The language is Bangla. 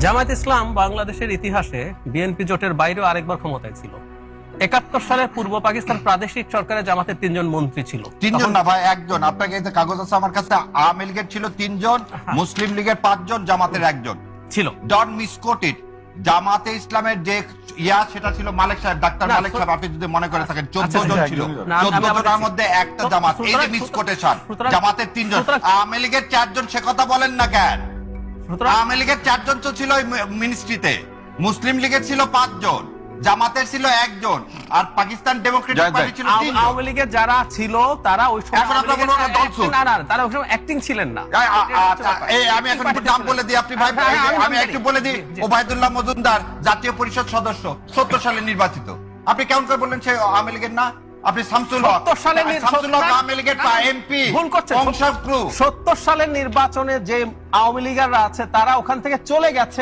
জামায়াত ইসলাম বাংলাদেশের ইতিহাসে বিএনপি জোটের বাইরেও আরেকবার ক্ষমতায় ছিল। ৭১ সালে পূর্ব পাকিস্তান প্রাদেশিক সরকারের জামাতের ৩ জন মন্ত্রী ছিল। ৩ জন না ভাই, একজন। আপনাকে এই যে কাগজ আছে আমার কাছে, আওয়ামী লীগের ছিল ৩ জন, মুসলিম লীগের ৫ জন, জামাতের ১ জন ছিল। ডন মিসকোট ইট। জামাতে ইসলামের যে সেটা ছিল মালিক সাহেব, ডাক্তার মালিক সাহেব। আপনি যদি মনে করে থাকেন ১৪ জন ছিল, ১৪ জনের মধ্যে একটা জামাত। এই যে মিসকোটেশন, জামাতের ৩ জন, আওয়ামী লীগের ৪ জন। সে কথা বলেন না কেন? আওয়ামী লীগের ৪ জন তো ছিল মিনিস্ট্রিতে, মুসলিম লীগের ছিল ৫ জন, জামাতের ছিল ১ জন, আর পাকিস্তান ডেমোক্রেটিক পার্টি ছিল ৩ জন। আওয়ামী লীগের যারা ছিল তারা ওই সময় তারা ওই সময় অ্যাক্টিং ছিলেন না। আমি এখন নাম বলে দিই, আপনি ভাই আমি একটু বলে দিই। ওবায়দুল্লাহ মজুমদার জাতীয় পরিষদ সদস্য, ৭০ সালে নির্বাচিত। আপনি কেমন করে বললেন সে আওয়ামী লীগের না? আপনি শামসুল হক, ৭০ সালে আওয়ামী লীগের এমপি। ভুল করছেন। ৭০ সালের নির্বাচনে যে আওয়ামী লীগাররা আছে তারা ওখান থেকে চলে গেছে।